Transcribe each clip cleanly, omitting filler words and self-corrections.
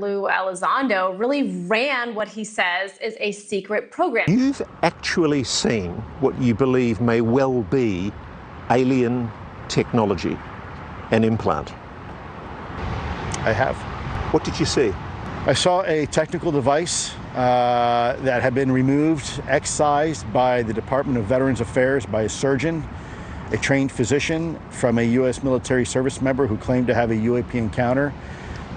Elizondo really ran what he says is a secret program. You've actually seen what you believe may well be alien technology, an implant. I have. What did you see? I saw a technical device that had been removed, excised by the Department of Veterans Affairs by a surgeon, a trained physician from a U.S. military service member who claimed to have a UAP encounter.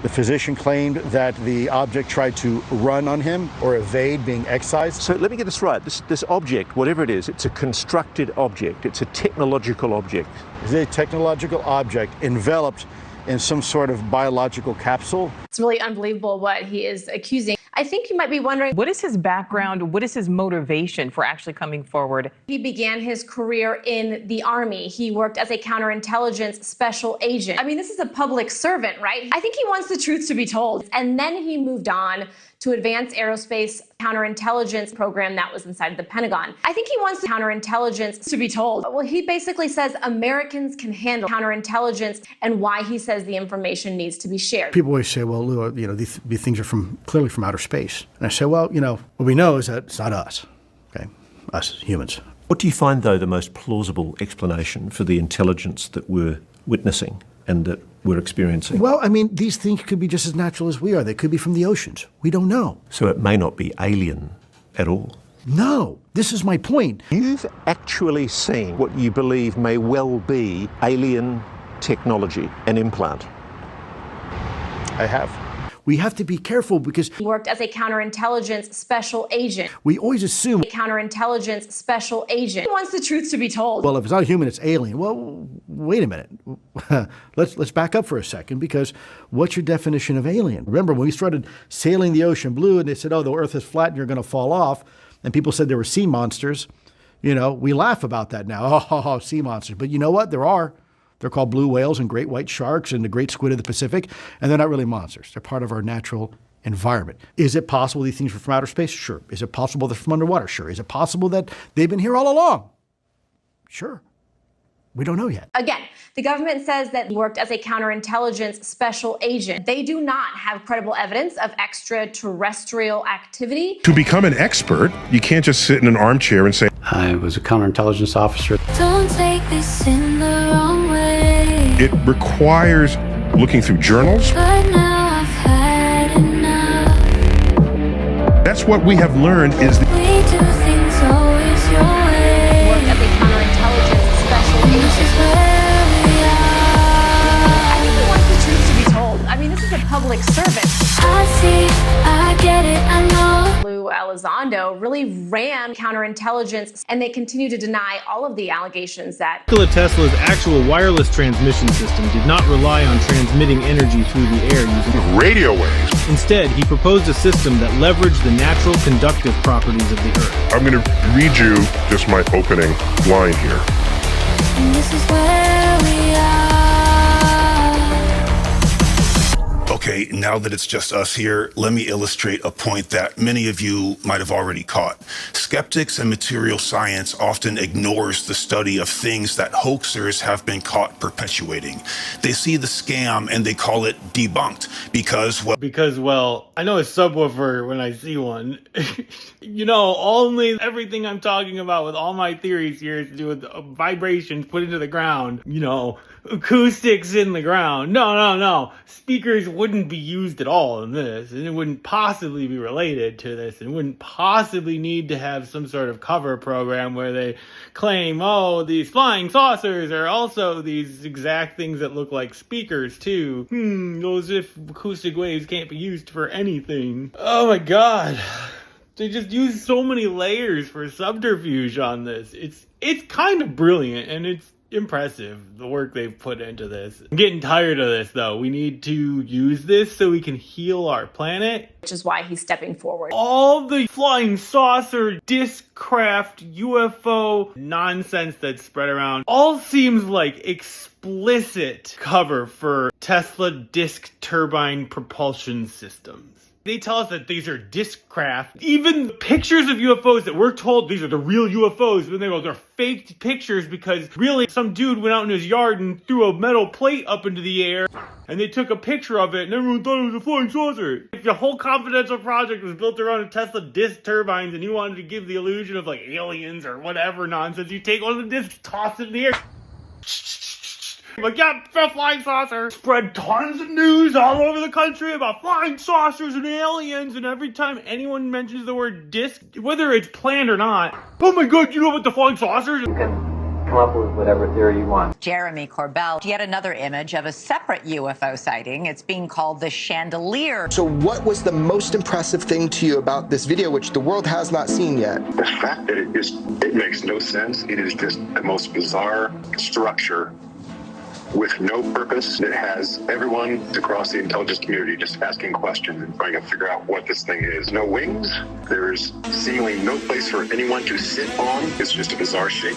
The physician claimed that the object tried to run on him or evade being excised. So let me get this right. This object, whatever it is, it's a constructed object. It's a technological object. It's a technological object enveloped in some sort of biological capsule. It's really unbelievable what he is accusing. I think you might be wondering, what is his background? What is his motivation for actually coming forward? He began his career in the Army. He worked as a counterintelligence special agent. I mean, this is a public servant, right? I think he wants the truth to be told. And then he moved on to advanced aerospace counterintelligence program that was inside the Pentagon. I think he wants the counterintelligence to be told. Well, he basically says Americans can handle counterintelligence and why he says the information needs to be shared. People always say, well, Lou, you know, these things are clearly from outer space. And I say, well, you know, what we know is that it's not us, okay? Us as humans. What do you find, though, the most plausible explanation for the intelligence that we're witnessing and that we're experiencing? Well, I mean, these things could be just as natural as we are. They could be from the oceans. We don't know. So it may not be alien at all. No, this is my point. You've actually seen what you believe may well be alien technology, an implant. I have. We have to be careful because he worked as a counterintelligence special agent. We always assume a counterintelligence special agent. He wants the truth to be told. Well, if it's not human, it's alien. Well, wait a minute. Let's back up for a second, because what's your definition of alien? Remember when we started sailing the ocean blue and they said, oh, the earth is flat and you're going to fall off, and people said there were sea monsters, you know, we laugh about that now. Oh, sea monsters. But you know what? There are. They're called blue whales and great white sharks and the great squid of the Pacific, and they're not really monsters. They're part of our natural environment. Is it possible these things were from outer space? Sure. Is it possible they're from underwater? Sure. Is it possible that they've been here all along? Sure. We don't know yet. Again, the government says that he worked as a counterintelligence special agent. They do not have credible evidence of extraterrestrial activity. To become an expert, you can't just sit in an armchair and say, I was a counterintelligence officer. Don't take this in the wrong way. It requires looking through journals. But now I've had enough. That's what we have learned is that We do things always your way. Worked as a counterintelligence special This is agent. where we are. I think he wants the truth to be told. I mean, this is a public servant. I see, I get it, I know. Elizondo really ran counterintelligence, and they continue to deny all of the allegations that Nikola Tesla's actual wireless transmission system did not rely on transmitting energy through the air using radio waves. Instead, he proposed a system that leveraged the natural conductive properties of the Earth. I'm going to read you just my opening line here. And this is where we are. Okay, now that it's just us here, let me illustrate a point that many of you might have already caught. Skeptics and material science often ignores the study of things that hoaxers have been caught perpetuating. They see the scam and they call it debunked because, Well, I know a subwoofer when I see one. You know, only everything I'm talking about with all my theories here is to do with vibrations put into the ground. You know, acoustics in the ground. No. Speakers wouldn't be used at all in this, and it wouldn't possibly be related to this, and wouldn't possibly need to have some sort of cover program where they claim, oh, these flying saucers are also these exact things that look like speakers too. Those if acoustic waves can't be used for anything. Oh my god. They just use so many layers for subterfuge on this. It's kind of brilliant, and it's impressive, the work they've put into this. I'm getting tired of this, though. We need to use this so we can heal our planet. which is why he's stepping forward. All the flying saucer, discraft, UFO nonsense that's spread around all seems like explicit cover for Tesla disk turbine propulsion systems. They tell us that these are discraft. Even pictures of UFOs that we're told these are the real UFOs, when they go, they're faked pictures because really some dude went out in his yard and threw a metal plate up into the air. And they took a picture of it and everyone thought it was a flying saucer. If your whole confidential project was built around a Tesla disc turbines and you wanted to give the illusion of like aliens or whatever nonsense, you take one of the discs, toss it in the air. Like, yeah, a flying saucer. Spread tons of news all over the country about flying saucers and aliens, and every time anyone mentions the word disc, whether it's planned or not, oh my god, you know about the flying saucers? You can come up with whatever theory you want. Jeremy Corbell, yet another image of a separate UFO sighting. It's being called the chandelier. So what was the most impressive thing to you about this video, which the world has not seen yet? The fact that it makes no sense. It is just the most bizarre structure with no purpose. It has everyone across the intelligence community just asking questions and trying to figure out what this thing is. No wings. There's seemingly no place for anyone to sit on. It's just a bizarre shape.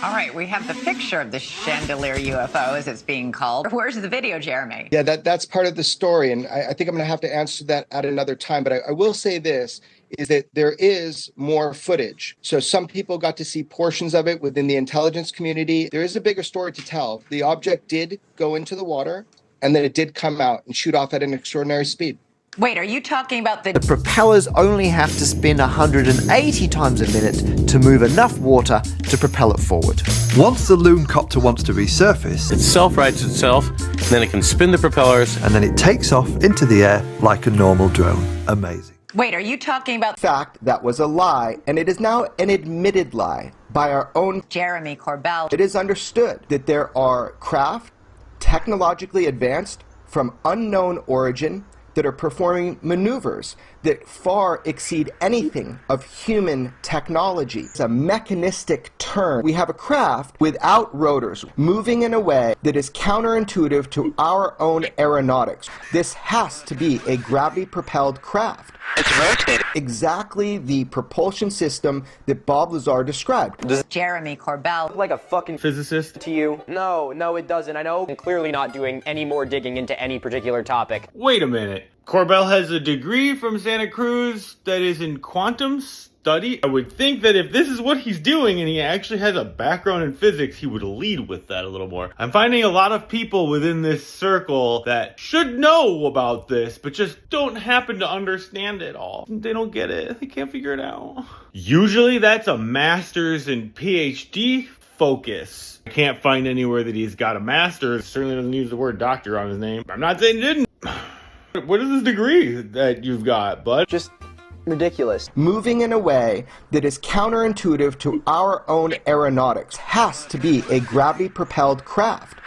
All right, we have the picture of the chandelier UFO, as it's being called. Where's the video, Jeremy? Yeah, that's part of the story, and I think I'm going to have to answer that at another time. But I will say this, is that there is more footage. So some people got to see portions of it within the intelligence community. There is a bigger story to tell. The object did go into the water, and then it did come out and shoot off at an extraordinary speed. Wait, are you talking about The propellers only have to spin 180 times a minute to move enough water to propel it forward. Once the loon copter wants to resurface, it self-rights itself, then it can spin the propellers, and then it takes off into the air like a normal drone. Amazing. Wait, are you talking about fact that was a lie, and it is now an admitted lie by our own Jeremy Corbell? It is understood that there are craft technologically advanced from unknown origin that are performing maneuvers that far exceed anything of human technology. It's a mechanistic turn. We have a craft without rotors moving in a way that is counterintuitive to our own aeronautics. This has to be a gravity-propelled craft. It's rotating. Exactly the propulsion system that Bob Lazar described. Jeremy Corbell. Like a fucking physicist to you? No, it doesn't. I know I'm clearly not doing any more digging into any particular topic. Wait a minute. Corbell has a degree from Santa Cruz that is in quantum study. I would think that if this is what he's doing and he actually has a background in physics, he would lead with that a little more. I'm finding a lot of people within this circle that should know about this, but just don't happen to understand it all. They don't get it. They can't figure it out. Usually that's a master's and PhD focus. I can't find anywhere that he's got a master's. Certainly doesn't use the word doctor on his name. I'm not saying he didn't. What is this degree that you've got, bud? Just ridiculous. Moving in a way that is counterintuitive to our own aeronautics. Has to be a gravity-propelled craft.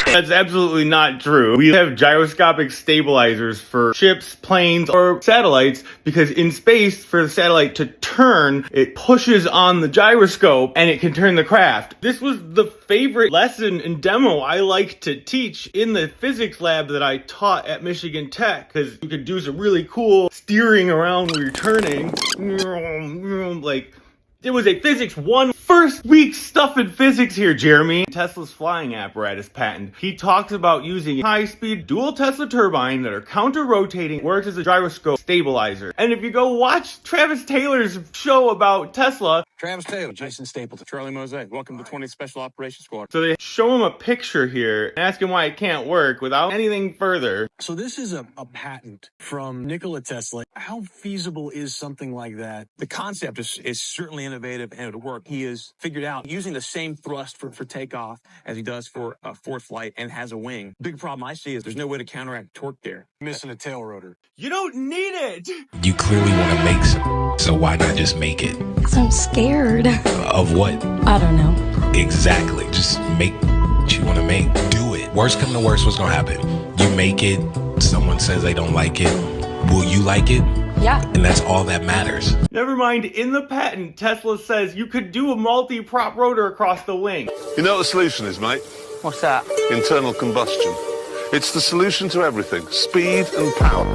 That's absolutely not true. We have gyroscopic stabilizers for ships, planes, or satellites because in space, for the satellite to turn, it pushes on the gyroscope and it can turn the craft. This was the favorite lesson and demo I like to teach in the physics lab that I taught at Michigan Tech because you could do some really cool steering around when you're turning. Like, it was a physics 1 first week stuff in physics here, Jeremy. Tesla's flying apparatus patent. He talks about using high-speed dual Tesla turbine that are counter-rotating, works as a gyroscope stabilizer. And if you go watch Travis Taylor's show about Tesla, Travis Taylor, Jason Stapleton, Charlie Mosaic, welcome to 20th Special Operations Squad. So they show him a picture here and ask him why it can't work without anything further. So this is a patent from Nikola Tesla. How feasible is something like that? The concept is certainly innovative and it'll work. He has figured out using the same thrust for takeoff as he does for forward flight and has a wing. Big problem I see is there's no way to counteract torque there. Missing a tail rotor. You don't need it! You clearly want to make some, so why not just make it? Because I'm scared. Of what? I don't know. Exactly. Just make what you want to make. Do it. Worst come to worst, what's going to happen? You make it, someone says they don't like it. Will you like it? Yeah. And that's all that matters. Never mind, in the patent, Tesla says you could do a multi-prop rotor across the wing. You know what the solution is, mate? What's that? Internal combustion. It's the solution to everything. Speed and power.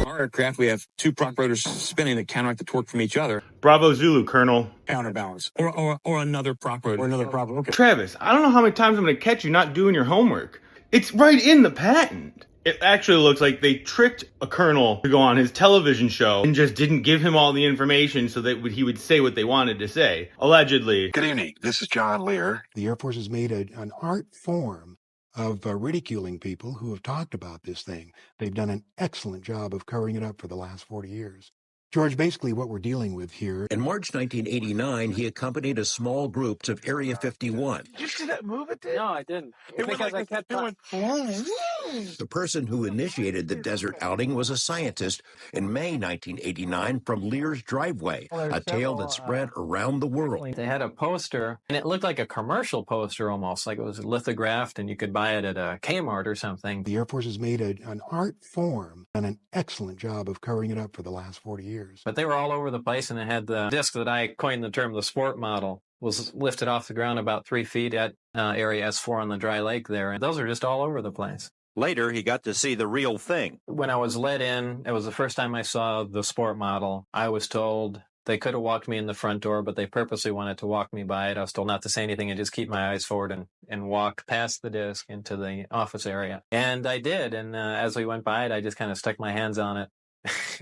Our aircraft, we have two prop rotors spinning that counteract the torque from each other. Bravo Zulu, Colonel. Counterbalance. Or another prop rotor. Or another prop rotor. Okay. Travis, I don't know how many times I'm going to catch you not doing your homework. It's right in the patent. It actually looks like they tricked a colonel to go on his television show and just didn't give him all the information so that he would say what they wanted to say. Allegedly. Good evening. This is John Lear. The Air Force has made an art form of ridiculing people who have talked about this thing. They've done an excellent job of covering it up for the last 40 years. George, basically what we're dealing with here. In March 1989, he accompanied a small group to Area 51. Did you see that move it did? No, I didn't. It went like it went. The person who initiated the desert outing was a scientist in May 1989 from Lear's driveway, a tale that spread around the world. They had a poster, and it looked like a commercial poster almost, like it was lithographed, and you could buy it at a Kmart or something. The Air Force has made an art form and an excellent job of covering it up for the last 40 years. But they were all over the place, and they had the disc that I coined the term the sport model, was lifted off the ground about 3 feet at Area S4 on the dry lake there. And those are just all over the place. Later, he got to see the real thing. When I was let in, it was the first time I saw the sport model. I was told they could have walked me in the front door, but they purposely wanted to walk me by it. I was told not to say anything and just keep my eyes forward and walk past the disc into the office area. And I did. And as we went by it, I just kind of stuck my hands on it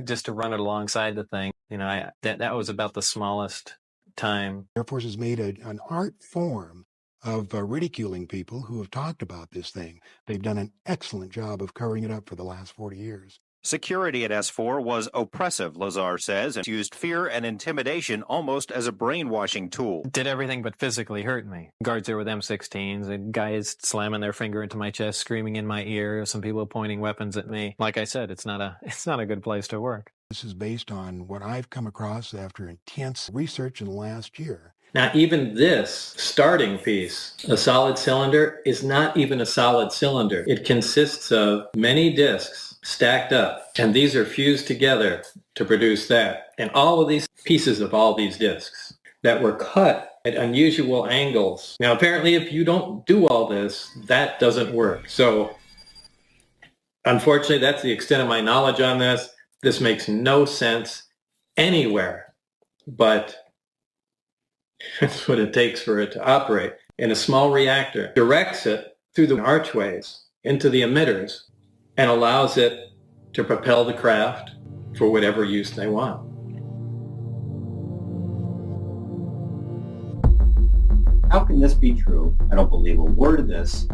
just to run it alongside the thing. You know, that was about the smallest time. Air Force has made an art form of ridiculing people who have talked about this thing. They've done an excellent job of covering it up for the last 40 years. Security at S4 was oppressive, Lazar says, and used fear and intimidation almost as a brainwashing tool. Did everything but physically hurt me. Guards there with M16s, and guys slamming their finger into my chest, screaming in my ear, some people pointing weapons at me. Like I said, it's not a good place to work. This is based on what I've come across after intense research in the last year. Now, even this starting piece, a solid cylinder, is not even a solid cylinder. It consists of many discs stacked up, and these are fused together to produce that. And all of these pieces of all these discs that were cut at unusual angles. Now, apparently, if you don't do all this, that doesn't work. So, unfortunately, that's the extent of my knowledge on this. This makes no sense anywhere, but that's what it takes for it to operate. And a small reactor directs it through the archways into the emitters and allows it to propel the craft for whatever use they want. How can this be true? I don't believe a word of this.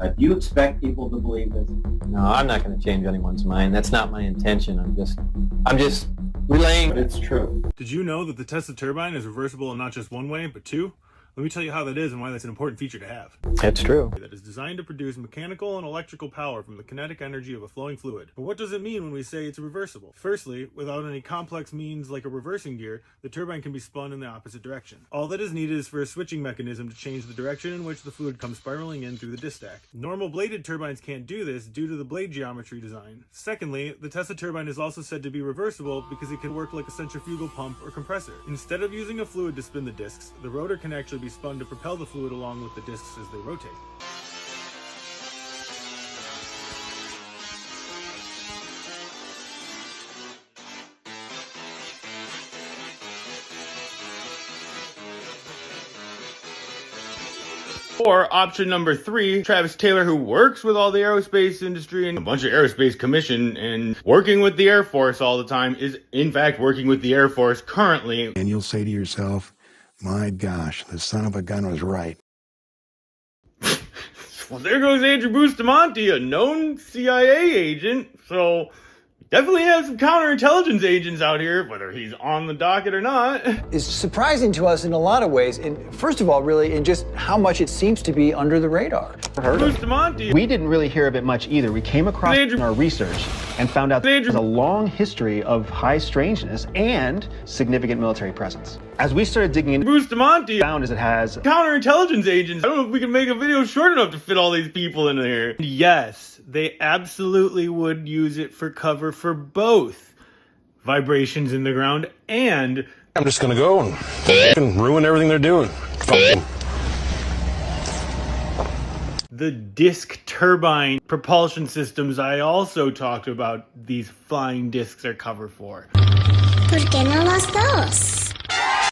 Do you expect people to believe this? No, I'm not going to change anyone's mind. That's not my intention. I'm just relaying, but it's true. Did you know that the Tesla turbine is reversible in not just one way, but two? Let me tell you how that is and why that's an important feature to have. That's true. That is designed to produce mechanical and electrical power from the kinetic energy of a flowing fluid. But what does it mean when we say it's reversible? Firstly, without any complex means like a reversing gear, the turbine can be spun in the opposite direction. All that is needed is for a switching mechanism to change the direction in which the fluid comes spiraling in through the disc stack. Normal bladed turbines can't do this due to the blade geometry design. Secondly, the Tesla turbine is also said to be reversible because it can work like a centrifugal pump or compressor. Instead of using a fluid to spin the discs, the rotor can actually be spun to propel the fluid along with the discs as they rotate. Or option number 3, Travis Taylor, who works with all the aerospace industry and a bunch of aerospace commission and working with the Air Force all the time, is in fact working with the Air Force currently. And you'll say to yourself, my gosh, the son of a gun was right. Well, there goes Andrew Bustamante, a known CIA agent, so definitely have some counterintelligence agents out here, whether he's on the docket or not. Is surprising to us in a lot of ways, and first of all, really, in just how much it seems to be under the radar. Bustamante. We didn't really hear of it much either. We came across it in our research and found out there's a long history of high strangeness and significant military presence. As we started digging into Bustamante, found is it has counterintelligence agents. I don't know if we can make a video short enough to fit all these people in here. Yes, they absolutely would use it for cover for both vibrations in the ground and... I'm just gonna go and ruin everything they're doing. The disc turbine propulsion systems I also talked about these flying discs are cover for. ¿Por qué no los dos?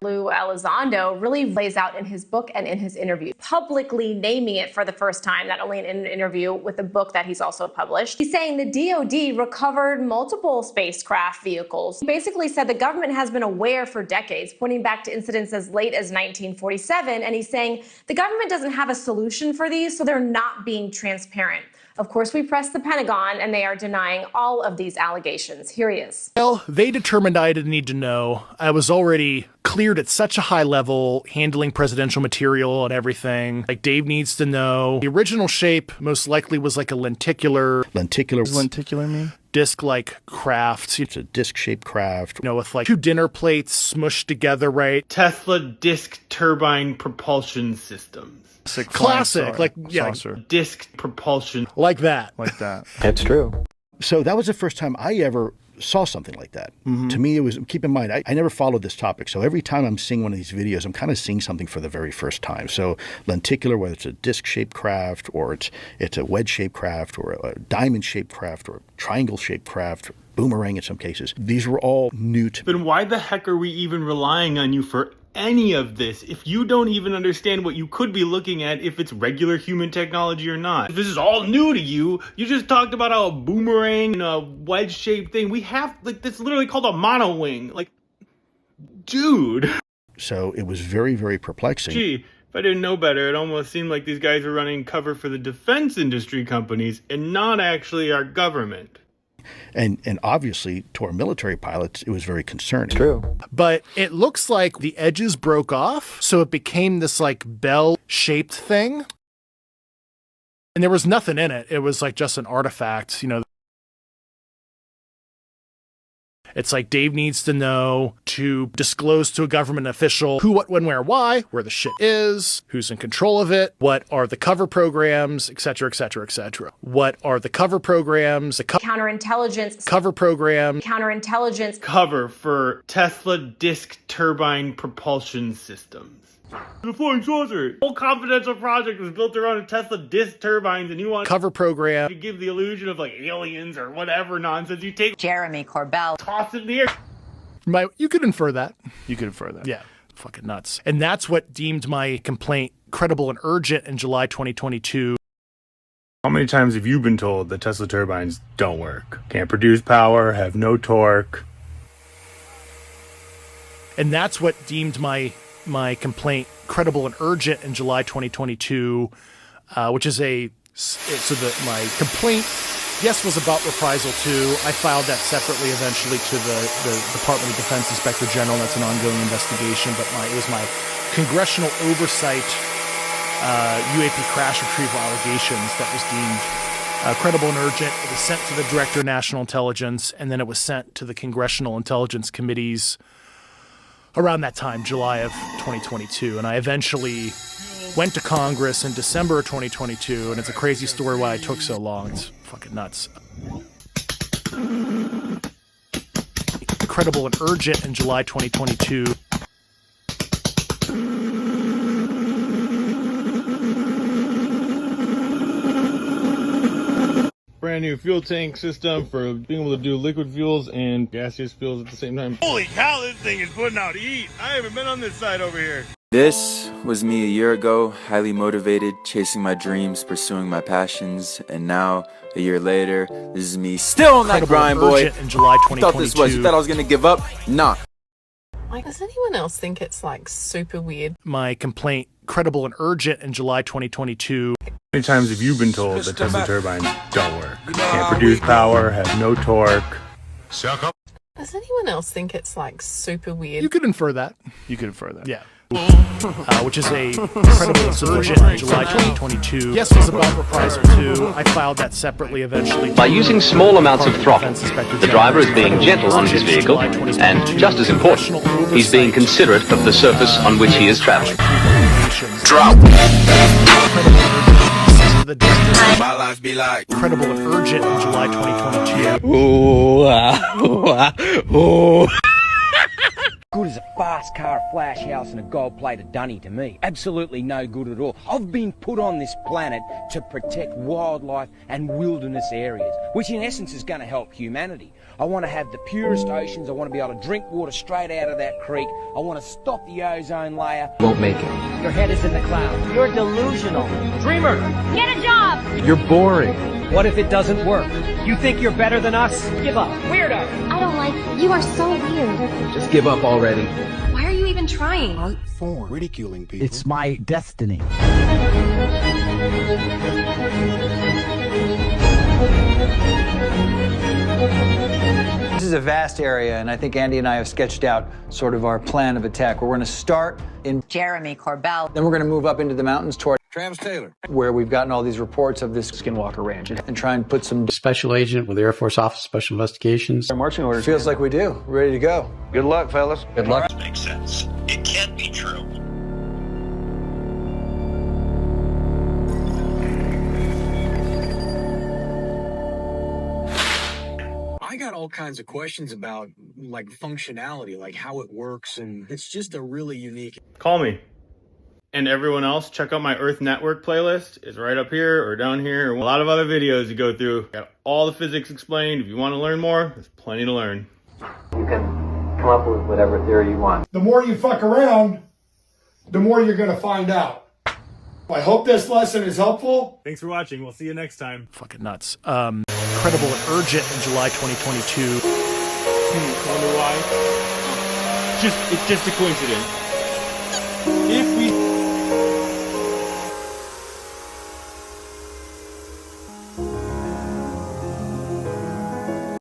Lou Elizondo really lays out in his book and in his interview, publicly naming it for the first time, not only in an interview with a book that he's also published. He's saying the DoD recovered multiple spacecraft vehicles. He basically said the government has been aware for decades, pointing back to incidents as late as 1947, and he's saying the government doesn't have a solution for these, so they're not being transparent. Of course, we pressed the Pentagon, and they are denying all of these allegations. Here he is. Well, they determined I didn't need to know. I was already cleared at such a high level, handling presidential material and everything. Like, Dave needs to know. The original shape most likely was like a lenticular. Lenticular. What does lenticular mean? Disc-like craft. It's a disc-shaped craft. You know, with like two dinner plates smushed together, right? Tesla disc turbine propulsion systems. Classic, like, yeah, disc propulsion. Like that. Like that. It's true. So that was the first time I ever saw something like that. To me, it was, keep in mind, I never followed this topic. So every time I'm seeing one of these videos, I'm kind of seeing something for the very first time. So lenticular, whether it's a disc-shaped craft, or it's a wedge-shaped craft, or a diamond-shaped craft, or a triangle-shaped craft, boomerang in some cases. These were all new to me. Then why the heck are we even relying on you for any of this if you don't even understand what you could be looking at, if it's regular human technology or not? If this is all new to you, you just talked about how a boomerang and a wedge-shaped thing, we have, like, this literally called a mono wing. Like, dude. So it was very, very perplexing. Gee, if I didn't know better, it almost seemed like these guys were running cover for the defense industry companies and not actually our government. And obviously, to our military pilots, it was very concerning. True. But it looks like the edges broke off, so it became this like bell-shaped thing. And there was nothing in it. It was like just an artifact, you know. It's like Dave needs to know to disclose to a government official who, what, when, where, why, where the shit is, who's in control of it, what are the cover programs, etc., etc., etc. What are the cover programs, the counterintelligence cover program, counterintelligence cover for Tesla disc turbine propulsion systems. The flying saucer. The whole confidential project was built around a Tesla disc turbines, and you want cover program to give the illusion of like aliens or whatever nonsense. You take Jeremy Corbell, toss it in the air. You could infer that. You could infer that. Yeah. Fucking nuts. And that's what deemed my complaint credible and urgent in July 2022. How many times have you been told that Tesla turbines don't work? Can't produce power, have no torque. And that's what deemed my complaint credible and urgent in July 2022, which is my complaint, yes, was about reprisal too. I filed that separately eventually to the Department of Defense Inspector General. That's an ongoing investigation, but it was my congressional oversight UAP crash retrieval allegations that was deemed credible and urgent. It was sent to the Director of National Intelligence, and then it was sent to the Congressional Intelligence Committees around that time, July of 2022. And I eventually went to Congress in December of 2022, and it's a crazy story why it took so long. It's fucking nuts. Credible and urgent in July 2022. Brand new fuel tank system for being able to do liquid fuels and gaseous fuels at the same time. Holy cow, this thing is putting out heat. I haven't been on this side over here. This was me a year ago, highly motivated, chasing my dreams, pursuing my passions, and now, a year later, this is me still on that grind, boy. In July 2022. You thought this was, you thought I was gonna give up? Nah. Like, does anyone else think it's like super weird? My complaint credible and urgent in July 2022. How many times have you been told that Tesla turbines don't work? Can't produce power, have no torque. Does anyone else think it's like super weird? You could infer that. You could infer that. Yeah. Which is a credible and urgent in July 2022. Yes, was about reprisal too. I filed that separately eventually. By using small amounts of throttle, the driver is being gentle on his vehicle, and just as important, he's being considerate of the surface on which he is traveling. Drop. My life be like credible and urgent in July 2022. Good as a fast car, a flash house, and a gold-plated dunny to me. Absolutely no good at all. I've been put on this planet to protect wildlife and wilderness areas, which in essence is going to help humanity. I want to have the purest oceans. I want to be able to drink water straight out of that creek. I want to stop the ozone layer. Won't make it. Your head is in the clouds. You're delusional. Dreamer. Get a job! You're boring. What if it doesn't work? You think you're better than us? Give up. Weirdo. I don't like you. You are so weird. Just give up already. Why are you even trying? Art form, ridiculing people. It's my destiny. This is a vast area, and I think Andy and I have sketched out sort of our plan of attack. We're going to start in Jeremy Corbell. Then we're going to move up into the mountains toward Travis Taylor, where we've gotten all these reports of this Skinwalker Ranch, and try and put some special agent with the Air Force Office of Special Investigations. Our marching orders. Feels like we do. Ready to go. good luck, fellas. Good luck. Makes sense. It can't be true. I got all kinds of questions about like functionality, like how it works, and it's just a really unique. Call me. And everyone else, check out my Earth Network playlist. It's right up here or down here. Or a lot of other videos to go through. Got all the physics explained. If you want to learn more, there's plenty to learn. You can come up with whatever theory you want. The more you fuck around, the more you're going to find out. I hope this lesson is helpful. Thanks for watching. We'll see you next time. Fucking nuts. Credible and urgent in July 2022. Wonder why? It's just a coincidence.